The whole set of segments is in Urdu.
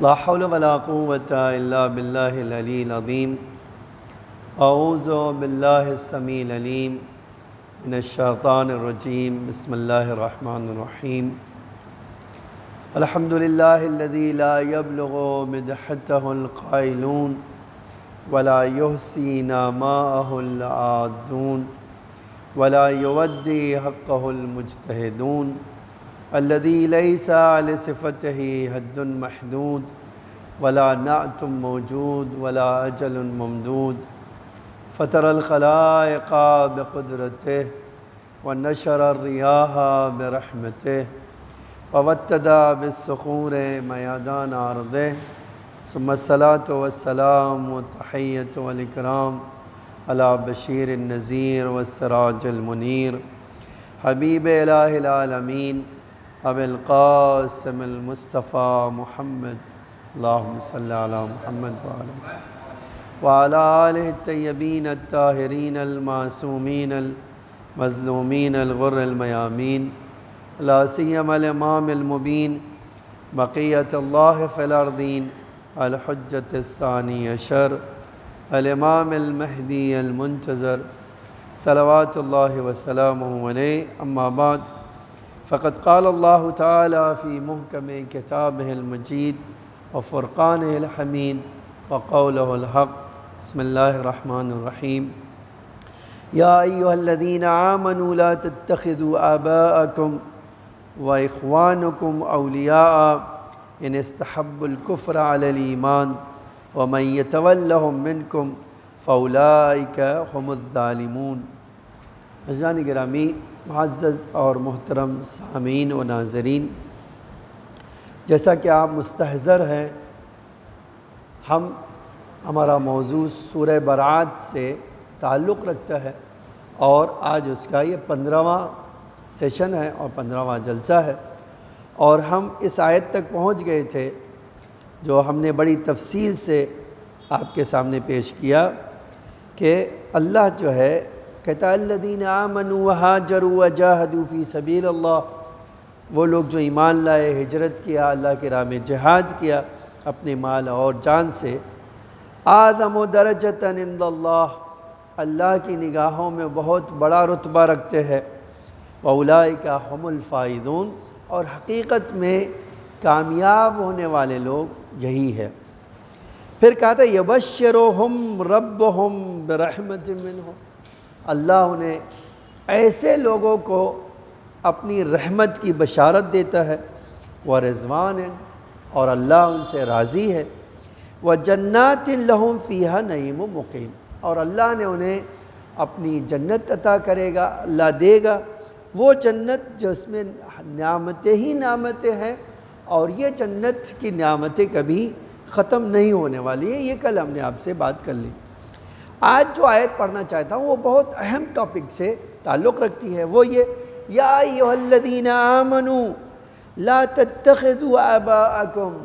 لا حول ولا قوة إلا بالله العلي العظيم. أعوذ بالله السميع العليم من الشيطان الرجيم. بسم الله الرحمن الرحيم. الحمد لله الذي لا يبلغ مدحته القائلون ولا يحصي نعماءه العادون ولا يودي حقه المجتهدون، الذي ليس لصفته حد محدود ولا نعت موجود ولا أجل ممدود، فطر الخلائق بقدرته ونشر الرياح برحمته ووتد بالصخور ميادان أرضه، ثم الصلاة والسلام والتحية والإكرام على بشير النذير والسراج المنير حبيب إله العالمين أبي القاسم المصطفى محمد. اللهم صل على محمد وعلى آله الطيبين الطاهرين المعصومين المظلومين الغر الميامين، لا سيما الإمام المبين بقية الله في الأرضين الحجة الثاني عشر الإمام المهدي المنتظر صلوات الله وسلامه عليه. أما بعد، فقد قال الله تعالى في محكم كتابه المجيد وفرقانه الحميد وقوله الحق. بسم الله الرحمن الرحيم. يا أيها الذين آمنوا لا تتخذوا آباءكم وإخوانكم أولياء إن استحبوا الكفر على الإيمان ومن يتولهم منكم فأولئك هم الظالمون. عزیزان گرامی، معزز اور محترم سامعین و ناظرین، جیسا کہ آپ مستحضر ہیں، ہمارا موضوع سورہ برات سے تعلق رکھتا ہے اور آج اس کا یہ 15واں سیشن ہے اور 15واں جلسہ ہے، اور ہم اس آیت تک پہنچ گئے تھے جو ہم نے بڑی تفصیل سے آپ کے سامنے پیش کیا کہ اللہ جو ہے کہتا ہے الذین آمنوا وہاجروا وجاہدوا فی سبیل اللہ، وہ لوگ جو ایمان لائے، ہجرت کیا، اللہ کی راہ میں جہاد کیا اپنے مال اور جان سے، اعظم درجۃ عند اللہ، اللہ کی نگاہوں میں بہت بڑا رتبہ رکھتے ہیں، واولئک هم الفائزون، اور حقیقت میں کامیاب ہونے والے لوگ یہی ہے۔ پھر کہا تھا یبشرہم ربہم برحمت منہ، اللہ انہیں ایسے لوگوں کو اپنی رحمت کی بشارت دیتا ہے، ورضوان، اور اللہ ان سے راضی ہے، وجنات لہم فیہا نعیم مقیم، اور اللہ نے انہیں اپنی جنت عطا کرے گا، اللہ دے گا وہ جنت جس میں نعمتیں ہی نعمتیں ہیں، اور یہ جنت کی نعمتیں کبھی ختم نہیں ہونے والی ہیں۔ یہ کل ہم نے آپ سے بات کر لی۔ آج جو آیت پڑھنا چاہتا ہوں وہ بہت اہم ٹاپک سے تعلق رکھتی ہے، وہ یہ یا ایھا الذین آمنوا لا تتخذوا آباءکم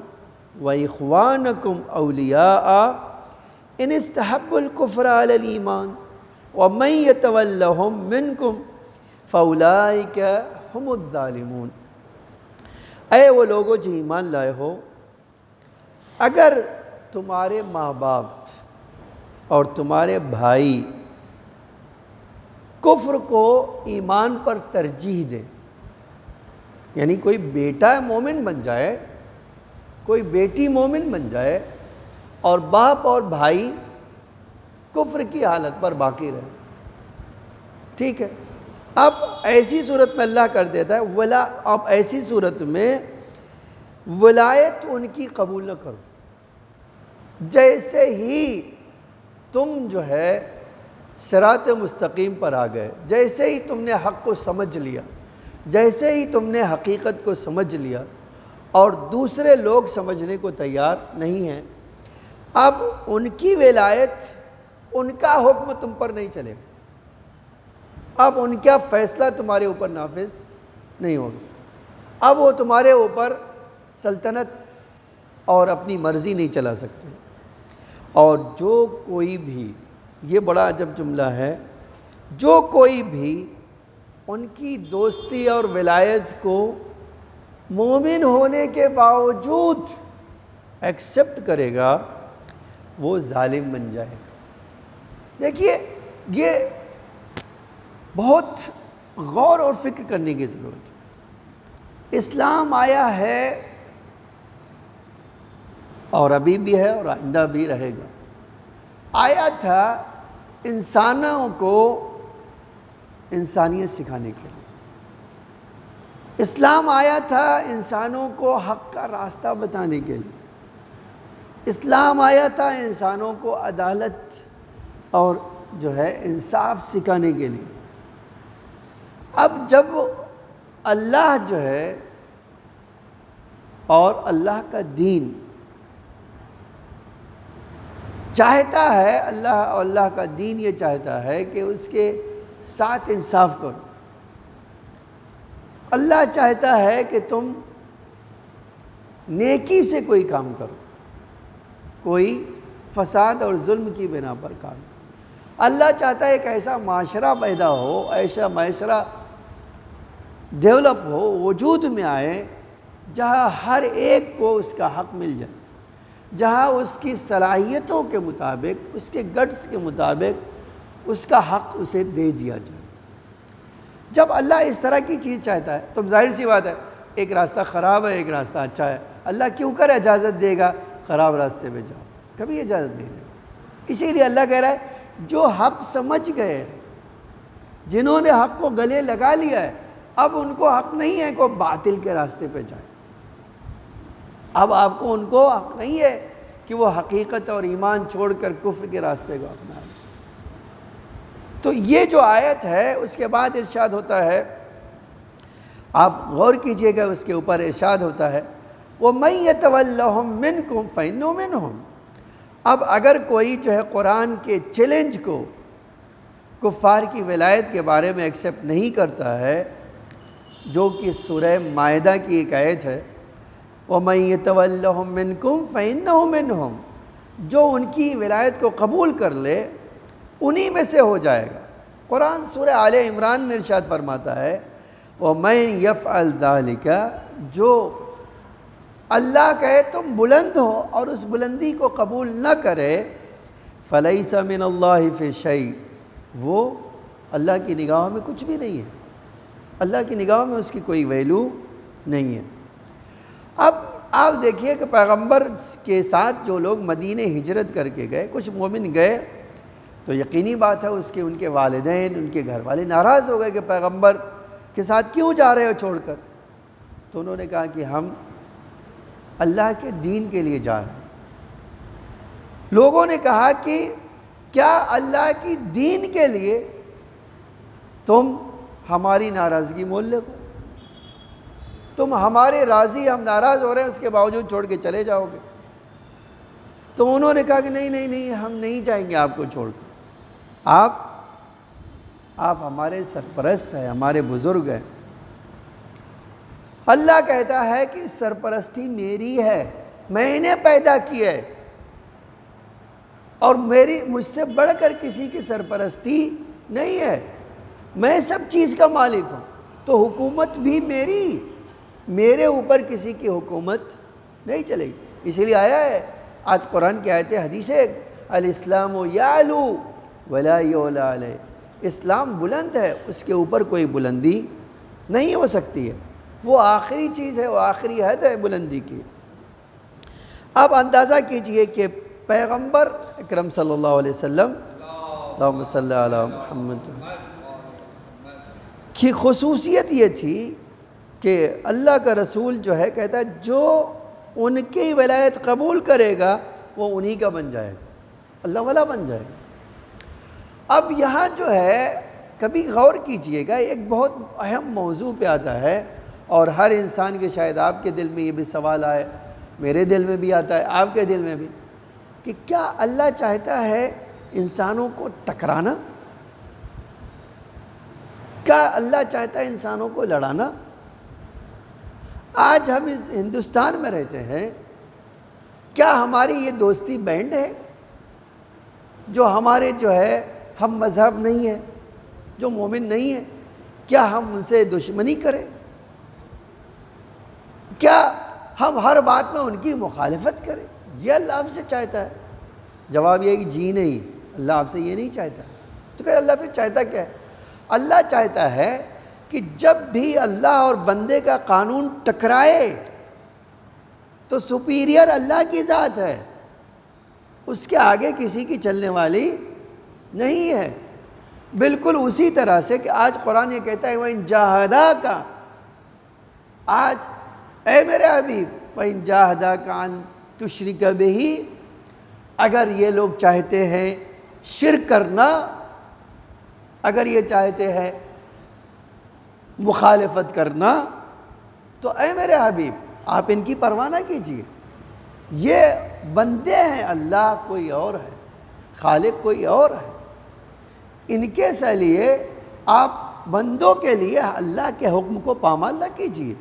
واخوانکم اولیاء ان استحبوا الکفر علی الایمان ومن یتولہم منکم فاولئک هم الظالمون۔ اے وہ لوگوں جو ایمان لائے ہو، اگر تمہارے ماں باپ اور تمہارے بھائی کفر کو ایمان پر ترجیح دیں، یعنی کوئی بیٹا مومن بن جائے، کوئی بیٹی مومن بن جائے، اور باپ اور بھائی کفر کی حالت پر باقی رہے، ٹھیک ہے، اب ایسی صورت میں اللہ کر دیتا ہے اب ایسی صورت میں ولایت ان کی قبول نہ کرو۔ جیسے ہی تم جو ہے صراط مستقیم پر آ گئے، جیسے ہی تم نے حق کو سمجھ لیا، جیسے ہی تم نے حقیقت کو سمجھ لیا اور دوسرے لوگ سمجھنے کو تیار نہیں ہیں، اب ان کی ولایت، ان کا حکم تم پر نہیں چلے گا، اب ان کا فیصلہ تمہارے اوپر نافذ نہیں ہوگا، اب وہ تمہارے اوپر سلطنت اور اپنی مرضی نہیں چلا سکتے۔ اور جو کوئی بھی، یہ بڑا عجب جملہ ہے، جو کوئی بھی ان کی دوستی اور ولایت کو مومن ہونے کے باوجود ایکسیپٹ کرے گا وہ ظالم بن جائے گا۔ دیکھیے یہ بہت غور اور فکر کرنے کی ضرورت ہے۔ اسلام آیا ہے اور ابھی بھی ہے اور آئندہ بھی رہے گا۔ آیا تھا انسانوں کو انسانیت سکھانے کے لیے۔ اسلام آیا تھا انسانوں کو حق کا راستہ بتانے کے لیے۔ اسلام آیا تھا انسانوں کو عدالت اور جو ہے انصاف سکھانے کے لیے۔ اب جب اللہ جو ہے اور اللہ کا دین چاہتا ہے، اللہ اور اللہ کا دین یہ چاہتا ہے کہ اس کے ساتھ انصاف کرو۔ اللہ چاہتا ہے کہ تم نیکی سے کوئی کام کرو، کوئی فساد اور ظلم کی بنا پر کام۔ اللہ چاہتا ہے ایک ایسا معاشرہ پیدا ہو، ایسا معاشرہ ڈیولپ ہو، وجود میں آئے، جہاں ہر ایک کو اس کا حق مل جائے، جہاں اس کی صلاحیتوں کے مطابق، اس کے گٹس کے مطابق اس کا حق اسے دے دیا جائے۔ جب اللہ اس طرح کی چیز چاہتا ہے تو ظاہر سی بات ہے، ایک راستہ خراب ہے، ایک راستہ اچھا ہے، اللہ کیوں کر اجازت دے گا خراب راستے پہ جاؤ؟ کبھی اجازت نہیں دے گا۔ اسی لیے اللہ کہہ رہا ہے جو حق سمجھ گئے ہیں، جنہوں نے حق کو گلے لگا لیا ہے، اب ان کو حق نہیں ہے کہ باطل کے راستے پہ جائیں۔ اب آپ کو ان کو حق نہیں ہے کہ وہ حقیقت اور ایمان چھوڑ کر کفر کے راستے کو اپنائیں۔ تو یہ جو آیت ہے اس کے بعد ارشاد ہوتا ہے، آپ غور کیجئے گا، اس کے اوپر ارشاد ہوتا ہے وَمَن يَتَوَلَّهُم مِّنكُمْ فَإِنَّهُ مِنْهُمْ۔ اب اگر کوئی جو ہے قرآن کے چیلنج کو، کفار کی ولایت کے بارے میں ایکسیپٹ نہیں کرتا ہے، جو کہ سورہ مائدہ کی ایک آیت ہے، وَمَن يَتَوَلَّهُم مِّنكُمْ فَإِنَّهُ مِنْهُمْ، جو ان کی ولایت کو قبول کر لے انہی میں سے ہو جائے گا۔ قرآن سورہ آل عمران میں ارشاد فرماتا ہے وَمَن يَفْعَلْ ذَلِكَ، جو اللہ کہے تم بلند ہو اور اس بلندی کو قبول نہ کرے، فَلَيْسَ مِنَ اللَّهِ فِي شَيْءٍ، وہ اللہ کی نگاہوں میں کچھ بھی نہیں ہے، اللہ کی نگاہوں میں اس کی کوئی ویلو نہیں ہے۔ اب آپ دیکھیے کہ پیغمبر کے ساتھ جو لوگ مدینہ ہجرت کر کے گئے، کچھ مومن گئے تو یقینی بات ہے اس کے ان کے والدین، ان کے گھر والے ناراض ہو گئے کہ پیغمبر کے ساتھ کیوں جا رہے ہو چھوڑ کر؟ تو انہوں نے کہا کہ ہم اللہ کے دین کے لیے جا رہے ہیں۔ لوگوں نے کہا کہ کیا اللہ کی دین کے لیے تم ہماری ناراضگی مول لے گو؟ تم ہمارے راضی، ہم ناراض ہو رہے ہیں، اس کے باوجود چھوڑ کے چلے جاؤ گے؟ تو انہوں نے کہا کہ نہیں نہیں نہیں، ہم نہیں جائیں گے آپ کو چھوڑ کر۔ آپ ہمارے سرپرست ہیں، ہمارے بزرگ ہیں۔ اللہ کہتا ہے کہ سرپرستی میری ہے، میں نے پیدا کیا ہے، اور مجھ سے بڑھ کر کسی کی سرپرستی نہیں ہے، میں سب چیز کا مالک ہوں، تو حکومت بھی میرے اوپر کسی کی حکومت نہیں چلے گی۔ اسی لیے آیا ہے آج قرآن کی آیت حدیث ہے، الاسلام یعلو ولا یعلی علیہ، اسلام بلند ہے، اس کے اوپر کوئی بلندی نہیں ہو سکتی ہے، وہ آخری چیز ہے، وہ آخری حد ہے بلندی کی۔ اب اندازہ کیجئے کہ پیغمبر اکرم صلی اللہ علیہ وسلم، اللہم صلی علی محمد، کی خصوصیت یہ تھی کہ اللہ کا رسول جو ہے کہتا ہے جو ان کی ولایت قبول کرے گا وہ انہی کا بن جائے گا، اللہ والا بن جائے گا۔ اب یہاں جو ہے کبھی غور کیجئے گا، ایک بہت اہم موضوع پہ آتا ہے، اور ہر انسان کے، شاید آپ کے دل میں یہ بھی سوال آئے، میرے دل میں بھی آتا ہے، آپ کے دل میں بھی، کہ کیا اللہ چاہتا ہے انسانوں کو ٹکرانا؟ کیا اللہ چاہتا ہے انسانوں کو لڑانا؟ آج ہم اس ہندوستان میں رہتے ہیں، کیا ہماری یہ دوستی بینڈ ہے؟ جو ہمارے جو ہے ہم مذہب نہیں ہے، جو مومن نہیں ہے، کیا ہم ان سے دشمنی کریں؟ کیا ہم ہر بات میں ان کی مخالفت کریں؟ یہ اللہ ہم سے چاہتا ہے؟ جواب یہ ہے کہ جی نہیں، اللہ آپ سے یہ نہیں چاہتا۔ تو کہ اللہ پھر چاہتا کیا ہے؟ اللہ چاہتا ہے کہ جب بھی اللہ اور بندے کا قانون ٹکرائے تو سپیریئر اللہ کی ذات ہے، اس کے آگے کسی کی چلنے والی نہیں ہے۔ بالکل اسی طرح سے کہ آج قرآن یہ کہتا ہے وَإِن جَاهَدَاكَ، آج اے میرے حبیب وَإِن جَاهَدَاكَ عَن تُشْرِكَ بِهِ، اگر یہ لوگ چاہتے ہیں شرک کرنا، اگر یہ چاہتے ہیں مخالفت کرنا، تو اے میرے حبیب آپ ان کی پرواہ نہ کیجیے، یہ بندے ہیں، اللہ کوئی اور ہے، خالق کوئی اور ہے، ان کے لیے آپ بندوں کے لیے اللہ کے حکم کو پامال نہ کیجیے،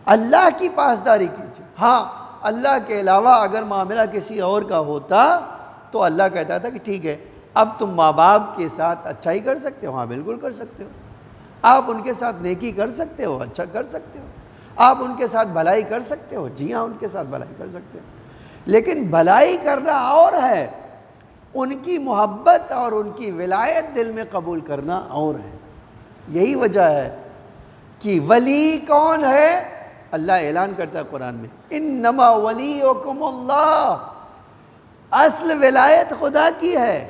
اللہ کی پاسداری کیجیے۔ ہاں اللہ کے علاوہ اگر معاملہ کسی اور کا ہوتا تو اللہ کہتا تھا کہ ٹھیک ہے اب تم ماں باپ کے ساتھ اچھائی کر سکتے ہو، ہاں بالکل کر سکتے ہو، آپ ان کے ساتھ نیکی کر سکتے ہو، اچھا کر سکتے ہو، آپ ان کے ساتھ بھلائی کر سکتے ہو، جی ہاں ان کے ساتھ بھلائی کر سکتے ہو، لیکن بھلائی کرنا اور ہے، ان کی محبت اور ان کی ولایت دل میں قبول کرنا اور ہے۔ یہی وجہ ہے کہ ولی کون ہے؟ اللہ اعلان کرتا ہے قرآن میں انما ولیکم اللہ، اصل ولایت خدا کی ہے،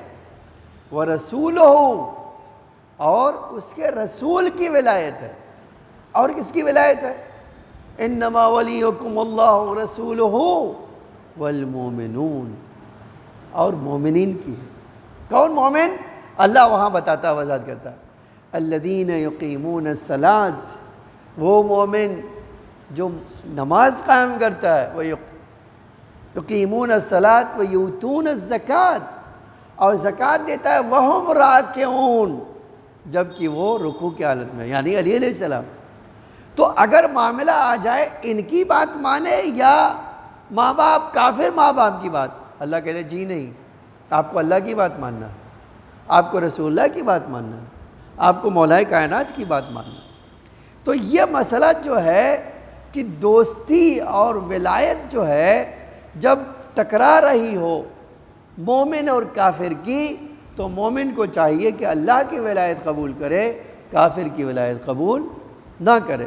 ورسولہ، اور اس کے رسول کی ولایت ہے۔ اور کس کی ولایت ہے؟ انما ولیکم اللہ ورسولہ والمومنون، اور مومنین کی ہے۔ کون مومن؟ اللہ وہاں بتاتا وضاحت کرتا ہے الذین یقیمون الصلاۃ، وہ مومن جو نماز قائم کرتا ہے، وہ یقیمون الصلاۃ ویؤتون الزکوٰۃ، اور زکوٰۃ دیتا ہے وہم راکعون، جبکہ وہ رکوع کی حالت میں، یعنی علی علیہ السلام۔ تو اگر معاملہ آ جائے ان کی بات مانے یا ماں باپ، کافر ماں باپ کی بات، اللہ کہتے جی نہیں، آپ کو اللہ کی بات ماننا ہے، آپ کو رسول اللہ کی بات ماننا ہے، آپ کو مولا کائنات کی بات ماننا ہے۔ تو یہ مسئلہ جو ہے کہ دوستی اور ولایت جو ہے جب ٹکرا رہی ہو مومن اور کافر کی، تو مومن کو چاہیے کہ اللہ کی ولایت قبول کرے، کافر کی ولایت قبول نہ کرے۔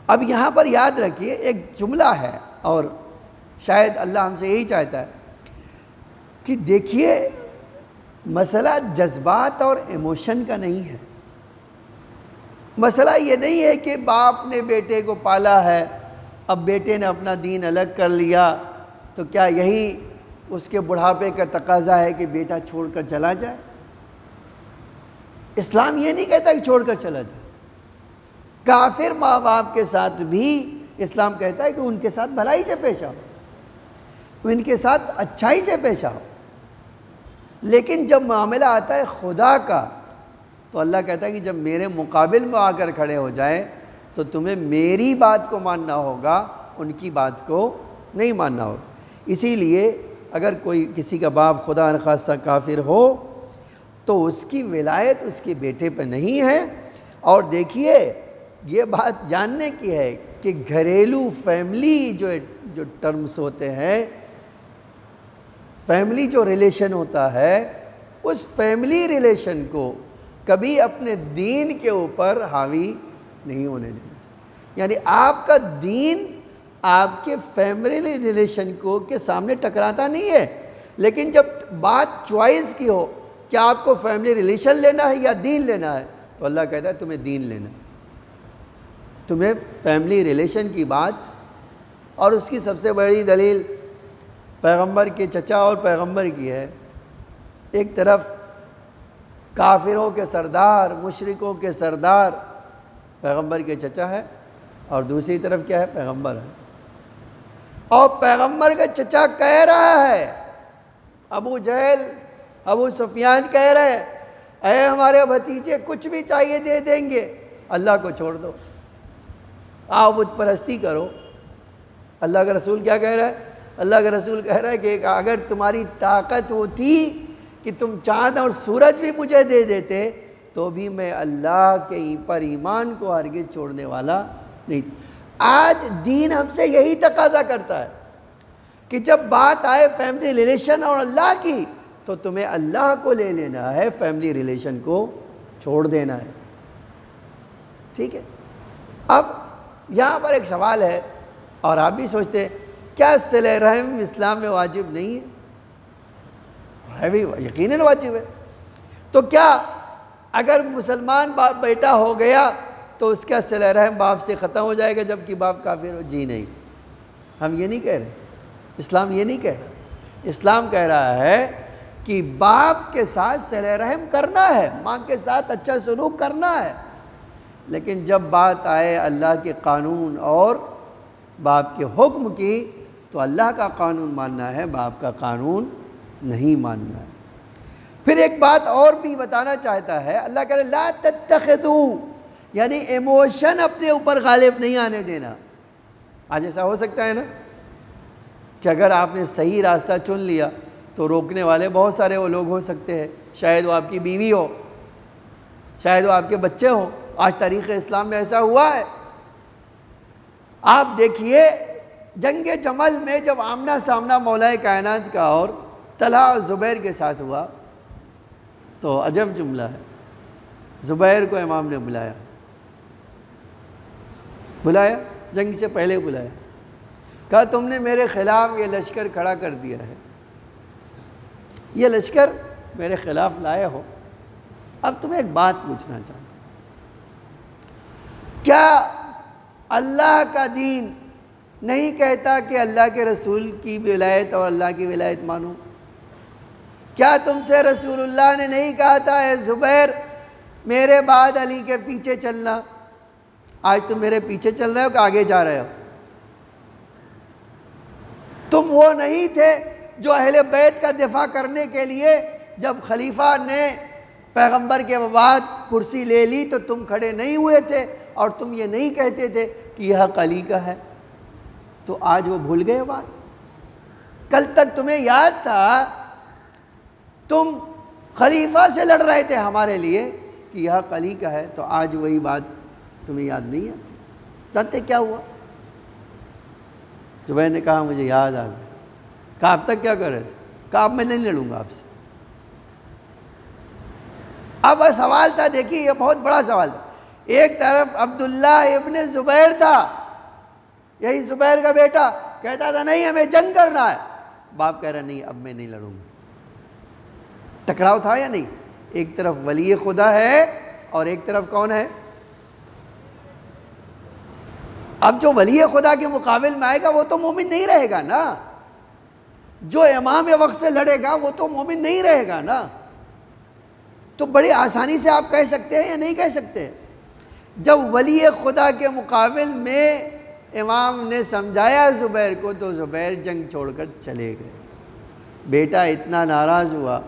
اب یہاں پر یاد رکھیے ایک جملہ ہے، اور شاید اللہ ہم سے یہی چاہتا ہے کہ دیکھیے مسئلہ جذبات اور ایموشن کا نہیں ہے۔ مسئلہ یہ نہیں ہے کہ باپ نے بیٹے کو پالا ہے، اب بیٹے نے اپنا دین الگ کر لیا، تو کیا یہی اس کے بڑھاپے کا تقاضا ہے کہ بیٹا چھوڑ کر چلا جائے؟ اسلام یہ نہیں کہتا کہ چھوڑ کر چلا جائے۔ کافر ماں باپ کے ساتھ بھی اسلام کہتا ہے کہ ان کے ساتھ بھلائی سے پیش آؤ، ان کے ساتھ اچھائی سے پیش آؤ، لیکن جب معاملہ آتا ہے خدا کا تو اللہ کہتا ہے کہ جب میرے مقابل میں آ کر کھڑے ہو جائیں تو تمہیں میری بات کو ماننا ہوگا، ان کی بات کو نہیں ماننا ہوگا۔ اسی لیے اگر کوئی کسی کا باپ خدا نخواستہ کافر ہو تو اس کی ولایت اس کے بیٹے پہ نہیں ہے۔ اور دیکھیے یہ بات جاننے کی ہے کہ گھریلو فیملی جو ٹرمز ہوتے ہیں، فیملی جو ریلیشن ہوتا ہے، اس فیملی ریلیشن کو کبھی اپنے دین کے اوپر حاوی نہیں ہونے دیتے۔ یعنی آپ کا دین آپ کے فیملی ریلیشن کو کے سامنے ٹکراتا نہیں ہے، لیکن جب بات چوائس کی ہو کہ آپ کو فیملی ریلیشن لینا ہے یا دین لینا ہے، تو اللہ کہتا ہے تمہیں دین لینا ہے، تمہیں فیملی ریلیشن کی بات۔ اور اس کی سب سے بڑی دلیل پیغمبر کے چچا اور پیغمبر کی ہے۔ ایک طرف کافروں کے سردار، مشرکوں کے سردار پیغمبر کے چچا ہے، اور دوسری طرف کیا ہے؟ پیغمبر ہے۔ اور پیغمبر کا چچا کہہ رہا ہے، ابو جہل، ابو سفیان کہہ رہے ہیں اے ہمارے بھتیجے کچھ بھی چاہیے دے دیں گے، اللہ کو چھوڑ دو، آپ بت پرستی کرو۔ اللہ کا رسول کیا کہہ رہا ہے؟ اللہ کا رسول کہہ رہا ہے کہ اگر تمہاری طاقت ہوتی کہ تم چاند اور سورج بھی مجھے دے دیتے تو بھی میں اللہ کے پر ایمان کو ہرگز چھوڑنے والا نہیں تھا۔ آج دین ہم سے یہی تقاضا کرتا ہے کہ جب بات آئے فیملی ریلیشن اور اللہ کی تو تمہیں اللہ کو لے لینا ہے، فیملی ریلیشن کو چھوڑ دینا ہے. ٹھیک ہے. اب یہاں پر ایک سوال ہے اور آپ بھی سوچتے ہیں کیا صلہ رحم اسلام میں واجب نہیں ہے؟ بھی یقیناً واجب ہے. تو کیا اگر مسلمان باپ بیٹا ہو گیا تو اس کا صلہ رحم باپ سے ختم ہو جائے گا جبکہ باپ کافر ہو؟ جی نہیں، ہم یہ نہیں کہہ رہے. اسلام یہ نہیں کہہ رہا. اسلام کہہ رہا ہے کہ باپ کے ساتھ صلہ رحم کرنا ہے، ماں کے ساتھ اچھا سلوک کرنا ہے، لیکن جب بات آئے اللہ کے قانون اور باپ کے حکم کی تو اللہ کا قانون ماننا ہے، باپ کا قانون نہیں ماننا ہے. پھر ایک بات اور بھی بتانا چاہتا ہے، اللہ کہہ رہا ہے لا تتخذوا، یعنی ایموشن اپنے اوپر غالب نہیں آنے دینا. آج ایسا ہو سکتا ہے نا کہ اگر آپ نے صحیح راستہ چن لیا تو روکنے والے بہت سارے وہ لوگ ہو سکتے ہیں. شاید وہ آپ کی بیوی ہو، شاید وہ آپ کے بچے ہوں. آج تاریخ اسلام میں ایسا ہوا ہے. آپ دیکھیے جنگ جمل میں جب آمنا سامنا مولا کائنات کا اور طلحہ اور زبیر کے ساتھ ہوا تو عجب جملہ ہے. زبیر کو امام نے بلایا جنگ سے پہلے بلایا، کہا تم نے میرے خلاف یہ لشکر کھڑا کر دیا ہے، یہ لشکر میرے خلاف لائے ہو، اب تمہیں ایک بات پوچھنا چاہتا ہوں، کیا اللہ کا دین نہیں کہتا کہ اللہ کے رسول کی ولایت اور اللہ کی ولایت مانو؟ کیا تم سے رسول اللہ نے نہیں کہا تھا اے زبیر میرے بعد علی کے پیچھے چلنا؟ آج تم میرے پیچھے چل رہے ہو کہ آگے جا رہے ہو؟ تم وہ نہیں تھے جو اہل بیت کا دفاع کرنے کے لیے جب خلیفہ نے پیغمبر کے بعد کرسی لے لی تو تم کھڑے نہیں ہوئے تھے اور تم یہ نہیں کہتے تھے کہ یہ حق علی کا ہے؟ تو آج وہ بھول گئے بات. کل تک تمہیں یاد تھا، تم خلیفہ سے لڑ رہے تھے ہمارے لیے کہ یہ حق علی کا ہے، تو آج وہی بات تمہیں یاد نہیں آتی. جانتے کیا ہوا؟ زبیر نے کہا مجھے یاد آ گیا. کہا اب تک کیا کر رہے تھے؟ کہا اب میں نہیں لڑوں گا آپ سے. اب سوال تھا، دیکھیے یہ بہت بڑا سوال تھا. ایک طرف عبداللہ ابن زبیر تھا، یہی زبیر کا بیٹا، کہتا تھا نہیں ہمیں جنگ کرنا ہے. باپ کہہ رہا نہیں اب میں نہیں لڑوں گا. ٹکراؤ تھا یا نہیں؟ ایک طرف ولی خدا ہے اور ایک طرف کون ہے؟ اب جو ولی خدا کے مقابل میں آئے گا وہ تو مومن نہیں رہے گا نا. جو امام وقت سے لڑے گا وہ تو مومن نہیں رہے گا نا. تو بڑی آسانی سے آپ کہہ سکتے ہیں یا نہیں کہہ سکتے؟ جب ولی خدا کے مقابل میں امام نے سمجھایا زبیر کو تو زبیر جنگ چھوڑ کر چلے گئے. بیٹا اتنا ناراض ہوا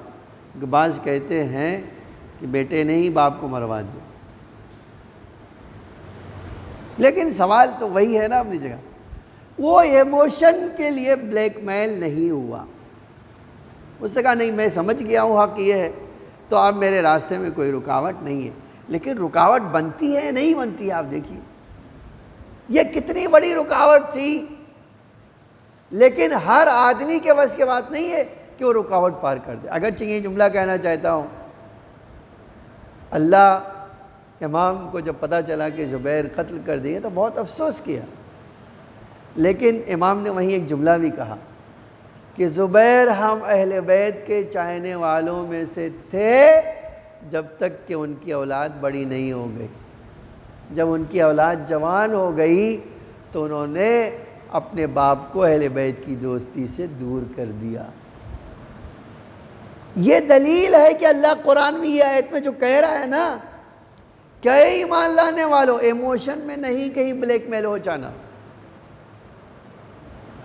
کہ بعض کہتے ہیں کہ بیٹے نے ہی باپ کو مروا دیا. لیکن سوال تو وہی ہے نا اپنی جگہ. وہ ایموشن کے لیے بلیک میل نہیں ہوا. اس نے کہا نہیں میں سمجھ گیا ہوں حق یہ ہے تو اب میرے راستے میں کوئی رکاوٹ نہیں ہے. لیکن رکاوٹ بنتی ہے نہیں بنتی ہے؟ آپ دیکھیے یہ کتنی بڑی رکاوٹ تھی، لیکن ہر آدمی کے بس کی بات نہیں ہے کہ وہ رکاوٹ پار کر دے. اگرچہ یہ جملہ کہنا چاہتا ہوں، اللہ امام کو جب پتہ چلا کہ زبیر قتل کر دیے تو بہت افسوس کیا، لیکن امام نے وہیں ایک جملہ بھی کہا کہ زبیر ہم اہل بیت کے چاہنے والوں میں سے تھے جب تک کہ ان کی اولاد بڑی نہیں ہو گئی. جب ان کی اولاد جوان ہو گئی تو انہوں نے اپنے باپ کو اہل بیت کی دوستی سے دور کر دیا. یہ دلیل ہے کہ اللہ قرآن میں یہ آیت میں جو کہہ رہا ہے نا کہ اے ایمان لانے والو، ایموشن میں نہیں کہیں بلیک میل ہو جانا،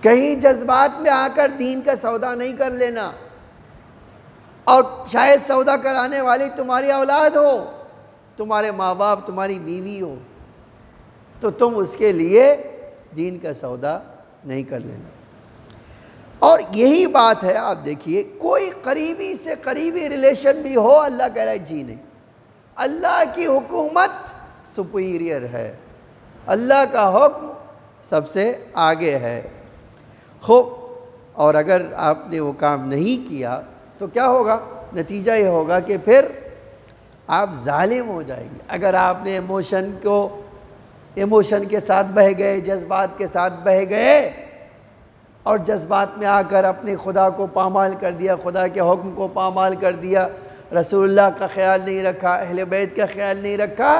کہیں جذبات میں آ کر دین کا سودا نہیں کر لینا. اور شاید سودا کرانے والی تمہاری اولاد ہو، تمہارے ماں باپ، تمہاری بیوی ہو، تو تم اس کے لیے دین کا سودا نہیں کر لینا. اور یہی بات ہے. آپ دیکھیے کوئی قریبی سے قریبی ریلیشن بھی ہو، اللہ کہہ رہا ہے جی نہیں. اللہ کی حکومت سپیریئر ہے، اللہ کا حکم سب سے آگے ہے۔ خوب، اور اگر آپ نے وہ کام نہیں کیا تو کیا ہوگا؟ نتیجہ یہ ہوگا کہ پھر آپ ظالم ہو جائیں گے۔ اگر آپ نے ایموشن کے ساتھ بہہ گئے، جذبات کے ساتھ بہہ گئے اور جذبات میں آ کر اپنے خدا کو پامال کر دیا، خدا کے حکم کو پامال کر دیا، رسول اللہ کا خیال نہیں رکھا، اہل بیت کا خیال نہیں رکھا،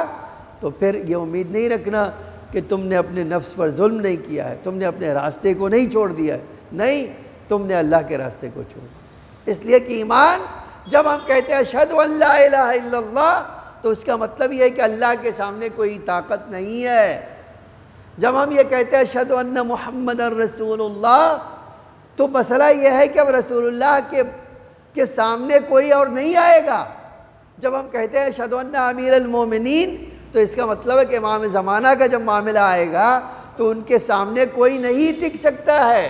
تو پھر یہ امید نہیں رکھنا کہ تم نے اپنے نفس پر ظلم نہیں کیا ہے، تم نے اپنے راستے کو نہیں چھوڑ دیا ہے، نہیں، تم نے اللہ کے راستے کو چھوڑ دیا۔ اس لیے کہ ایمان، جب ہم کہتے ہیں اشہد ان لا الہ الا اللہ، تو اس کا مطلب یہ ہے کہ اللہ کے سامنے کوئی طاقت نہیں ہے۔ جب ہم یہ کہتے ہیں اشہد ان محمد رسول اللہ، تو مسئلہ یہ ہے کہ اب رسول اللہ کے سامنے کوئی اور نہیں آئے گا۔ جب ہم کہتے ہیں اشہد ان امیر المومنین، تو اس کا مطلب ہے کہ امام زمانہ کا جب معاملہ آئے گا تو ان کے سامنے کوئی نہیں ٹک سکتا ہے۔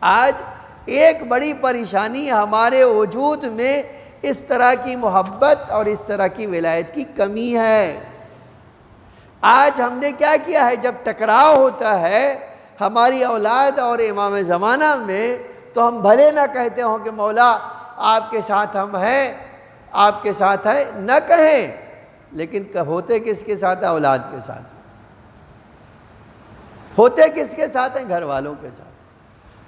آج ایک بڑی پریشانی ہمارے وجود میں اس طرح کی محبت اور اس طرح کی ولایت کی کمی ہے۔ آج ہم نے کیا کیا ہے، جب ٹکراؤ ہوتا ہے ہماری اولاد اور امام زمانہ میں، تو ہم بھلے نہ کہتے ہوں کہ مولا آپ کے ساتھ ہم ہیں، آپ کے ساتھ ہے، نہ کہیں، لیکن ہوتے کس کے ساتھ ہیں؟ اولاد کے ساتھ ہوتے کس کے ساتھ ہیں؟ گھر والوں کے ساتھ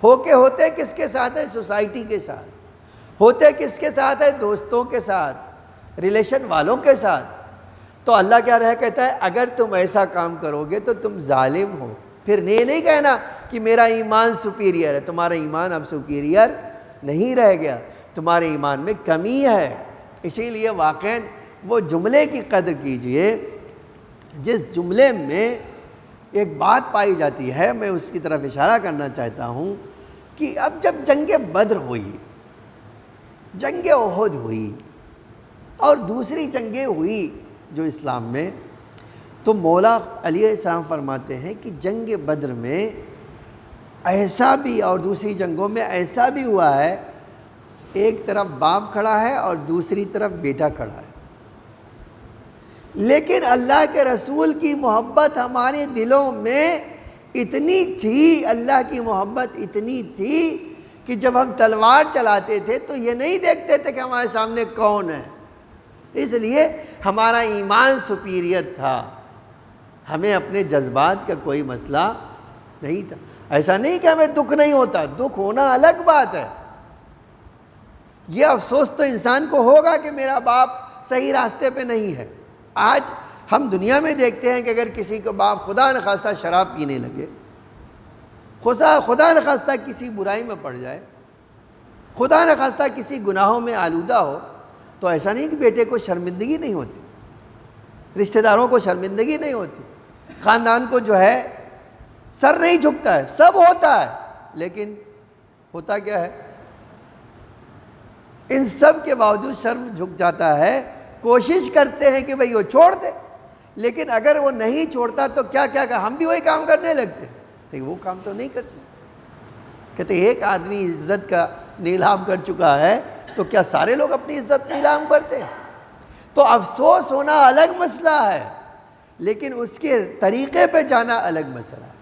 ہوتے کس کے ساتھ ہیں؟ سوسائٹی کے ساتھ ہوتے کس کے ساتھ ہیں؟ دوستوں کے ساتھ، ریلیشن والوں کے ساتھ۔ تو اللہ کیا کہتا ہے، اگر تم ایسا کام کرو گے تو تم ظالم ہو۔ پھر یہ نہیں کہنا کہ میرا ایمان سپیریئر ہے، تمہارا ایمان اب سپیریئر نہیں رہ گیا، تمہارے ایمان میں کمی ہے۔ اسی لیے واقعاً وہ جملے کی قدر کیجئے جس جملے میں ایک بات پائی جاتی ہے، میں اس کی طرف اشارہ کرنا چاہتا ہوں کہ اب جب جنگ بدر ہوئی، جنگ احد ہوئی اور دوسری جنگیں ہوئی جو اسلام میں، تو مولا علیہ السلام فرماتے ہیں کہ جنگ بدر میں ایسا بھی اور دوسری جنگوں میں ایسا بھی ہوا ہے، ایک طرف باپ کھڑا ہے اور دوسری طرف بیٹا کھڑا ہے، لیکن اللہ کے رسول کی محبت ہمارے دلوں میں اتنی تھی، اللہ کی محبت اتنی تھی کہ جب ہم تلوار چلاتے تھے تو یہ نہیں دیکھتے تھے کہ ہمارے سامنے کون ہے۔ اس لیے ہمارا ایمان سپیریئر تھا، ہمیں اپنے جذبات کا کوئی مسئلہ نہیں تھا۔ ایسا نہیں کہ ہمیں دکھ نہیں ہوتا، دکھ ہونا الگ بات ہے۔ یہ افسوس تو انسان کو ہوگا کہ میرا باپ صحیح راستے پہ نہیں ہے۔ آج ہم دنیا میں دیکھتے ہیں کہ اگر کسی کو باپ خدا نخواستہ شراب پینے لگے، خدا نخواستہ کسی برائی میں پڑ جائے، خدا نخواستہ کسی گناہوں میں آلودہ ہو، تو ایسا نہیں کہ بیٹے کو شرمندگی نہیں ہوتی، رشتہ داروں کو شرمندگی نہیں ہوتی، خاندان کو جو ہے سر نہیں جھکتا ہے، سب ہوتا ہے، لیکن ہوتا کیا ہے؟ ان سب کے باوجود شرم جھک جاتا ہے، کوشش کرتے ہیں کہ بھئی وہ چھوڑ دے، لیکن اگر وہ نہیں چھوڑتا تو کیا ہم بھی وہی کام کرنے لگتے ہیں، لیکن وہ کام تو نہیں کرتے۔ کہتے ایک آدمی عزت کا نیلام کر چکا ہے تو کیا سارے لوگ اپنی عزت نیلام کرتے ہیں؟ تو افسوس ہونا الگ مسئلہ ہے، لیکن اس کے طریقے پہ جانا الگ مسئلہ ہے۔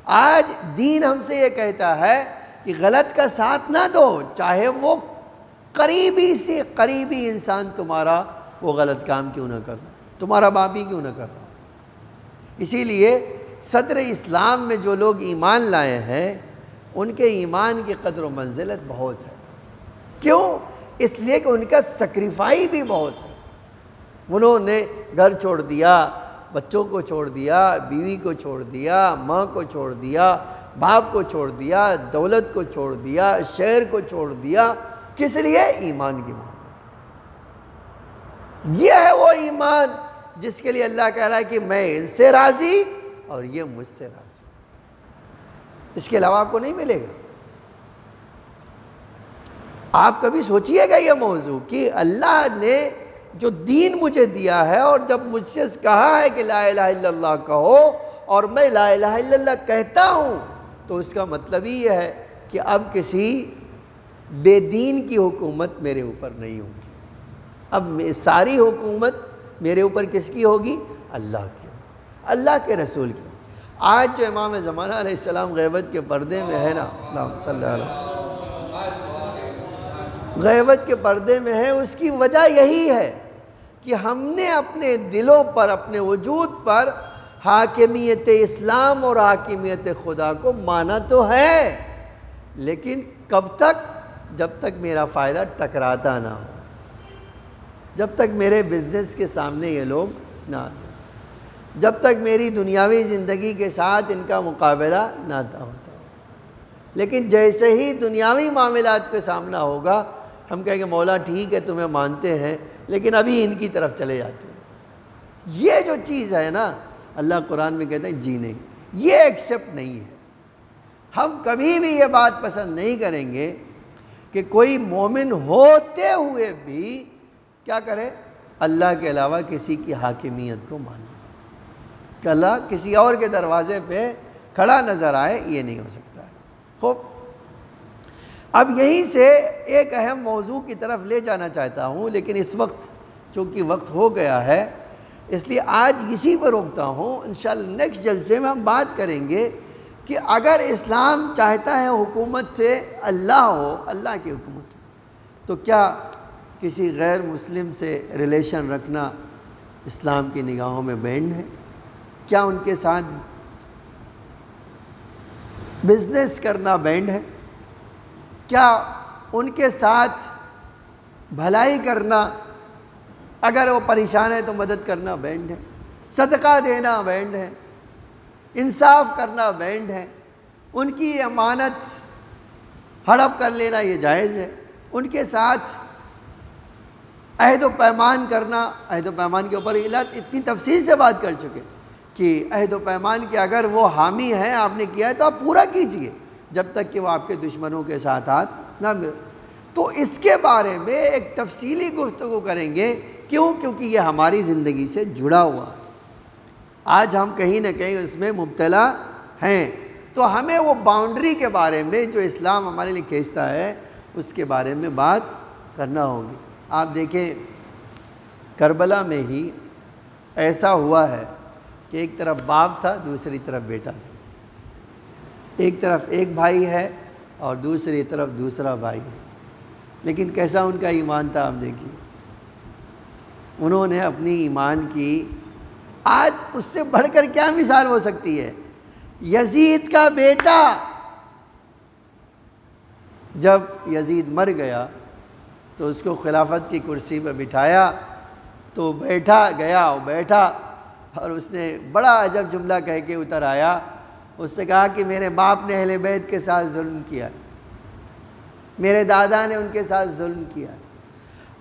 آج دین ہم سے یہ کہتا ہے کہ غلط کا ساتھ نہ دو، چاہے وہ قریبی سے قریبی انسان تمہارا وہ غلط کام کیوں نہ کرنا، تمہارا باپ ہی کیوں نہ کرنا۔ اسی لیے صدر اسلام میں جو لوگ ایمان لائے ہیں ان کے ایمان کی قدر و منزلت بہت ہے۔ کیوں؟ اس لیے کہ ان کا سیکریفائی بھی بہت ہے۔ انہوں نے گھر چھوڑ دیا، بچوں کو چھوڑ دیا، بیوی کو چھوڑ دیا، ماں کو چھوڑ دیا، باپ کو چھوڑ دیا، دولت کو چھوڑ دیا، شہر کو چھوڑ دیا، کس لیے؟ ایمان کی محبت۔ یہ ہے وہ ایمان جس کے لیے اللہ کہہ رہا ہے کہ میں ان سے راضی اور یہ مجھ سے راضی، اس کے علاوہ آپ کو نہیں ملے گا۔ آپ کبھی سوچئے گا یہ موضوع کہ اللہ نے جو دین مجھے دیا ہے اور جب مجھ سے کہا ہے کہ لا الہ الا اللہ کہو اور میں لا الہ الا اللہ کہتا ہوں، تو اس کا مطلب ہی یہ ہے کہ اب کسی بے دین کی حکومت میرے اوپر نہیں ہوگی، اب ساری حکومت میرے اوپر کس کی ہوگی؟ اللہ کی ہوگی، اللہ کے رسول کی ہوگی۔ آج جو امام زمانہ علیہ السلام غیبت کے پردے میں ہے نا، اللہم صلی اللہ علیہ، غیبت کے پردے میں ہے، اس کی وجہ یہی ہے کہ ہم نے اپنے دلوں پر، اپنے وجود پر حاکمیت اسلام اور حاکمیت خدا کو مانا تو ہے، لیکن کب تک؟ جب تک میرا فائدہ ٹکراتا نہ ہو، جب تک میرے بزنس کے سامنے یہ لوگ نہ آتے، جب تک میری دنیاوی زندگی کے ساتھ ان کا مقابلہ نہ ہوتا ہو۔ لیکن جیسے ہی دنیاوی معاملات کا سامنا ہوگا، ہم کہیں گے مولا ٹھیک ہے تمہیں مانتے ہیں، لیکن ابھی ان کی طرف چلے جاتے ہیں۔ یہ جو چیز ہے نا، اللہ قرآن میں کہتے ہیں جی نہیں، یہ ایکسیپٹ نہیں ہے۔ ہم کبھی بھی یہ بات پسند نہیں کریں گے کہ کوئی مومن ہوتے ہوئے بھی کیا کرے؟ اللہ کے علاوہ کسی کی حاکمیت کو مانے، کہ اللہ کسی اور کے دروازے پہ کھڑا نظر آئے، یہ نہیں ہو سکتا ہے۔ خوب، اب یہیں سے ایک اہم موضوع کی طرف لے جانا چاہتا ہوں، لیکن اس وقت چونکہ وقت ہو گیا ہے، اس لیے آج اسی پر روکتا ہوں۔ انشاءاللہ نیکسٹ جلسے میں ہم بات کریں گے کہ اگر اسلام چاہتا ہے حکومت سے اللہ ہو، اللہ کی حکومت ہو، تو کیا کسی غیر مسلم سے ریلیشن رکھنا اسلام کی نگاہوں میں بینڈ ہے؟ کیا ان کے ساتھ بزنس کرنا بینڈ ہے؟ کیا ان کے ساتھ بھلائی کرنا، اگر وہ پریشان ہے تو مدد کرنا بینڈ ہے؟ صدقہ دینا بینڈ ہے؟ انصاف کرنا بینڈ ہے؟ ان کی امانت ہڑپ کر لینا یہ جائز ہے؟ ان کے ساتھ عہد و پیمان کرنا، عہد و پیمان کے اوپر اتنی تفصیل سے بات کر چکے کہ عہد و پیمان کے اگر وہ حامی ہیں، آپ نے کیا ہے تو آپ پورا کیجئے جب تک کہ وہ آپ کے دشمنوں کے ساتھ ہاتھ نہ ملے۔ تو اس کے بارے میں ایک تفصیلی گفتگو کریں گے، کیونکہ یہ ہماری زندگی سے جڑا ہوا ہے، آج ہم کہیں نہ کہیں اس میں مبتلا ہیں، تو ہمیں وہ باؤنڈری کے بارے میں جو اسلام ہمارے لیے کھینچتا ہے اس کے بارے میں بات کرنا ہوگی۔ آپ دیکھیں کربلا میں ہی ایسا ہوا ہے کہ ایک طرف باپ تھا، دوسری طرف بیٹا تھا، ایک طرف ایک بھائی ہے اور دوسری طرف دوسرا بھائی ہے، لیکن کیسا ان کا ایمان تھا آپ دیکھیے، انہوں نے اپنی ایمان کی، آج اس سے بڑھ کر کیا مثال ہو سکتی ہے؟ یزید کا بیٹا جب یزید مر گیا تو اس کو خلافت کی کرسی پہ بٹھایا، تو بیٹھا اور اس نے بڑا عجب جملہ کہہ کے اتر آیا، اس سے کہا کہ میرے باپ نے اہل بیت کے ساتھ ظلم کیا ہے، میرے دادا نے ان کے ساتھ ظلم کیا ہے،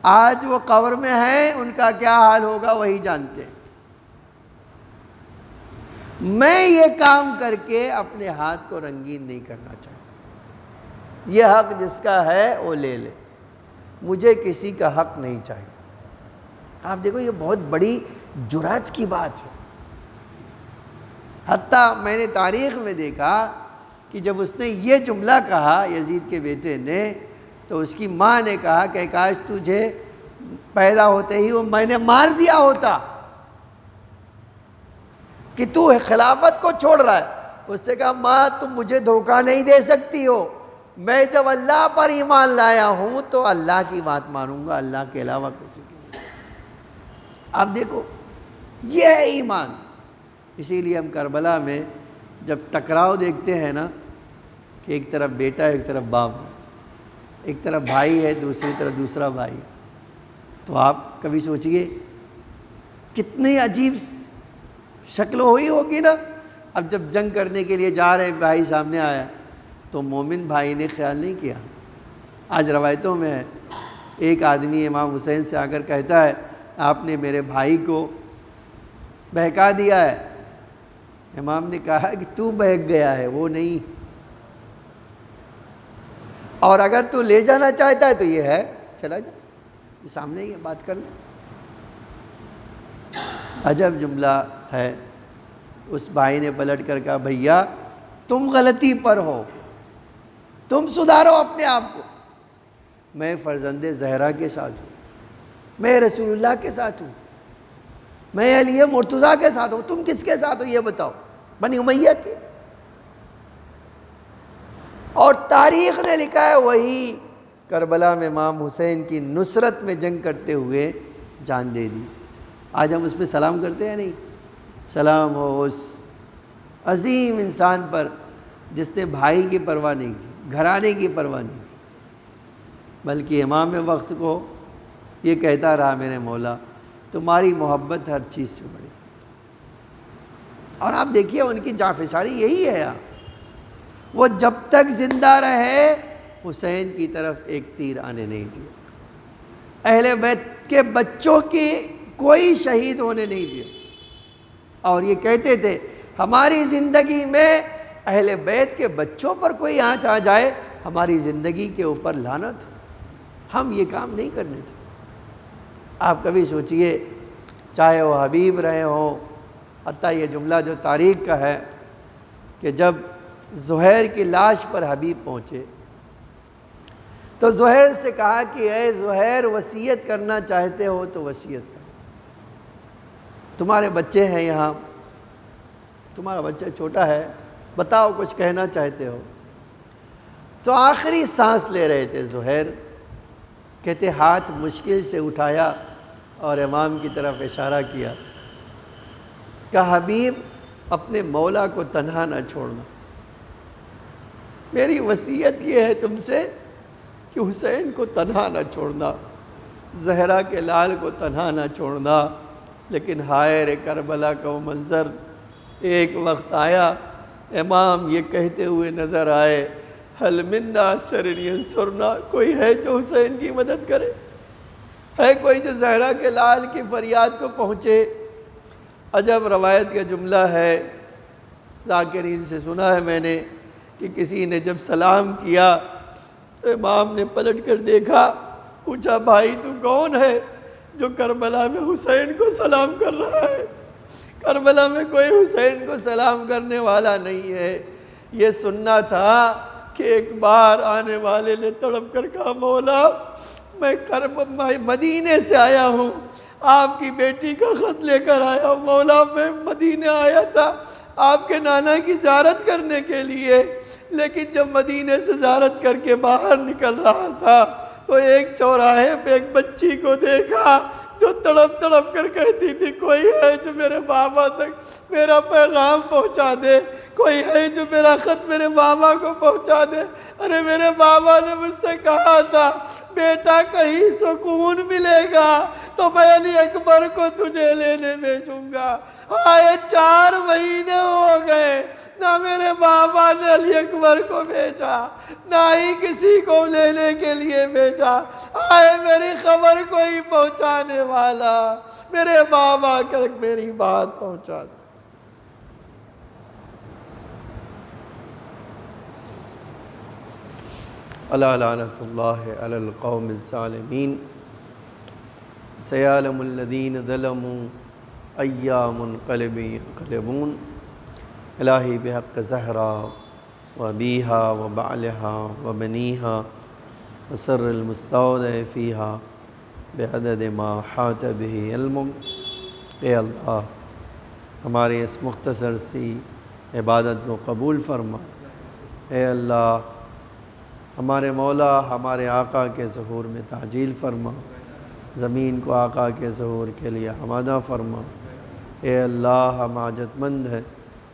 آج وہ قبر میں ہیں، ان کا کیا حال ہوگا وہی جانتے ہیں، میں یہ کام کر کے اپنے ہاتھ کو رنگین نہیں کرنا چاہتا، یہ حق جس کا ہے وہ لے لے، مجھے کسی کا حق نہیں چاہیے۔ آپ دیکھو یہ بہت بڑی جرأت کی بات ہے، حتیٰ میں نے تاریخ میں دیکھا کہ جب اس نے یہ جملہ کہا یزید کے بیٹے نے، تو اس کی ماں نے کہا کہ کاش تجھے پیدا ہوتے ہی وہ میں نے مار دیا ہوتا کہ تو خلافت کو چھوڑ رہا ہے۔ اس سے کہا ماں تم مجھے دھوکہ نہیں دے سکتی ہو، میں جب اللہ پر ایمان لایا ہوں تو اللہ کی بات مانوں گا، اللہ کے علاوہ کسی کی نہیں۔ آپ دیکھو یہ ہے ایمان۔ اسی لیے ہم کربلا میں جب ٹکراؤ دیکھتے ہیں نا کہ ایک طرف بیٹا ایک طرف باپ ہے، ایک طرف بھائی ہے دوسری طرف دوسرا بھائی ہے، تو آپ کبھی سوچئے کتنی عجیب شکل ہوئی ہوگی نا۔ اب جب جنگ کرنے کے لیے جا رہے بھائی سامنے آیا تو مومن بھائی نے خیال نہیں کیا۔ آج روایتوں میں ہے ایک آدمی امام حسین سے آ کر کہتا ہے آپ نے میرے بھائی کو بہکا دیا ہے۔ امام نے کہا کہ تو بہک گیا ہے وہ نہیں، اور اگر تو لے جانا چاہتا ہے تو یہ ہے چلا جا، سامنے ہی بات کر لیں۔ عجب جملہ ہے۔ اس بھائی نے پلٹ کر کہا بھیا تم غلطی پر ہو، تم سدھارو اپنے آپ کو، میں فرزند زہرا کے ساتھ ہوں، میں رسول اللہ کے ساتھ ہوں، میں علی مرتضیٰ کے ساتھ ہوں، تم کس کے ساتھ ہو یہ بتاؤ۔ بنی امیہ کے، اور تاریخ نے لکھا ہے وہی کربلا میں امام حسین کی نصرت میں جنگ کرتے ہوئے جان دے دی۔ آج ہم اس پہ سلام کرتے ہیں نہیں؟ سلام ہو اس عظیم انسان پر جس نے بھائی کی پرواہ نہیں کی، گھرانے کی پرواہ نہیں کی، بلکہ امام وقت کو یہ کہتا رہا میرے مولا تمہاری محبت ہر چیز سے بڑی۔ اور آپ دیکھیے ان کی جانفشاری یہی ہے، وہ جب تک زندہ رہے حسین کی طرف ایک تیر آنے نہیں دیا، اہل بیت کے بچوں کی کوئی شہید ہونے نہیں دیا، اور یہ کہتے تھے ہماری زندگی میں اہل بیت کے بچوں پر کوئی آنچ آ جائے ہماری زندگی کے اوپر لعنت ہو، ہم یہ کام نہیں کرنے تھے۔ آپ کبھی سوچئے چاہے وہ حبیب رہے ہوں، حتیٰ یہ جملہ جو تاریخ کا ہے کہ جب زہیر کی لاش پر حبیب پہنچے تو زہیر سے کہا کہ اے زہیر وصیت کرنا چاہتے ہو تو وصیت کرو، تمہارے بچے ہیں یہاں، تمہارا بچہ چھوٹا ہے، بتاؤ کچھ کہنا چاہتے ہو۔ تو آخری سانس لے رہے تھے زہیر، کہتے ہاتھ مشکل سے اٹھایا اور امام کی طرف اشارہ کیا، کہا حبیب اپنے مولا کو تنہا نہ چھوڑنا، میری وصیت یہ ہے تم سے کہ حسین کو تنہا نہ چھوڑنا، زہرا کے لال کو تنہا نہ چھوڑنا۔ لیکن ہائے رے کربلا کا وہ منظر، ایک وقت آیا امام یہ کہتے ہوئے نظر آئے حل من ناصر ینصرنا، کوئی ہے جو حسین کی مدد کرے، ہے کوئی جو زہرا کے لال کی فریاد کو پہنچے۔ عجب روایت کا جملہ ہے، ذاکرین سے سنا ہے میں نے کہ کسی نے جب سلام کیا تو امام نے پلٹ کر دیکھا، پوچھا بھائی تو کون ہے جو کربلا میں حسین کو سلام کر رہا ہے؟ کربلا میں کوئی حسین کو سلام کرنے والا نہیں ہے۔ یہ سننا تھا کہ ایک بار آنے والے نے تڑپ کر کہا مولا میں مدینے سے آیا ہوں، آپ کی بیٹی کا خط لے کر آیا ہوں، مولا میں مدینے آیا تھا آپ کے نانا کی زیارت کرنے کے لیے، لیکن جب مدینے سے زیارت کر کے باہر نکل رہا تھا تو ایک چوراہے پہ ایک بچی کو دیکھا جو تڑپ تڑپ کر کہتی تھی کوئی ہے جو میرے بابا تک میرا پیغام پہنچا دے، کوئی ہے جو میرا خط میرے بابا کو پہنچا دے۔ ارے میرے بابا نے مجھ سے کہا تھا بیٹا کہیں سکون ملے گا تو میں علی اکبر کو تجھے لینے بھیجوں گا۔ آئے 4 مہینے ہو گئے، نہ میرے بابا نے علی اکبر کو بھیجا نہ ہی کسی کو لینے کے لیے بھیجا۔ آئے میری خبر کوئی پہنچانے والا، میرے بابا تک میری بات پہنچا دے۔ الا لعنت اللہ علی القوم الظالمین، سیعلم الذین ظلموا ای منقلب ینقلبون۔ الہی بحق زہرا وابیہا وبعلہا وبنیہا وسر المستودع فیہا بعدد ما حاط بہ علمک۔ اے اللہ ہماری اس مختصر سی عبادت کو قبول فرما۔ اے اللہ ہمارے مولا ہمارے آقا کے ظہور میں تعجیل فرما، زمین کو آقا کے ظہور کے لیے آمادہ فرما۔ اے اللہ ہم حاجت مند ہیں،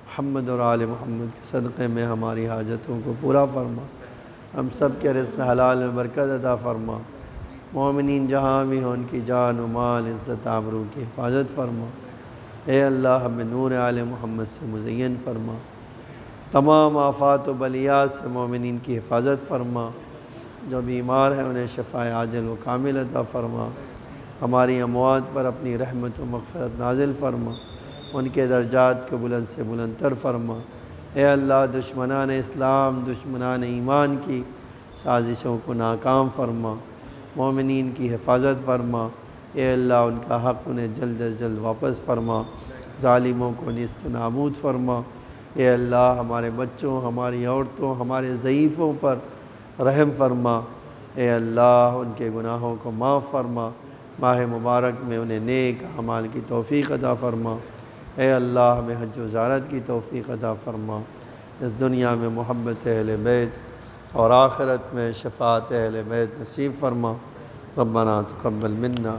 محمد اور آل محمد کے صدقے میں ہماری حاجتوں کو پورا فرما، ہم سب کے رزق حلال میں برکت عطا فرما، مومنین جہاں بھی ہوں ان کی جان و مال عزت آبرو کی حفاظت فرما۔ اے اللہ ہمیں نور آل محمد سے مزین فرما، تمام آفات و بلیات سے مومنین کی حفاظت فرما، جو بیمار ہیں انہیں شفاء عاجل و کامل عطا فرما، ہماری اموات پر اپنی رحمت و مغفرت نازل فرما، ان کے درجات کو بلند سے بلند تر فرما۔ اے اللہ دشمنان اسلام دشمنان ایمان کی سازشوں کو ناکام فرما، مومنین کی حفاظت فرما۔ اے اللہ ان کا حق انہیں جلد از جلد واپس فرما، ظالموں کو نیست و نابود فرما۔ اے اللہ ہمارے بچوں، ہماری عورتوں، ہمارے ضعیفوں پر رحم فرما۔ اے اللہ ان کے گناہوں کو معاف فرما، ماہ مبارک میں انہیں نیک اعمال کی توفیق عطا فرما۔ اے اللہ ہمیں حج و زیارت کی توفیق عطا فرما، اس دنیا میں محبت اہل بیت اور آخرت میں شفاعت اہل بیت نصیب فرما۔ ربنا تقبل منا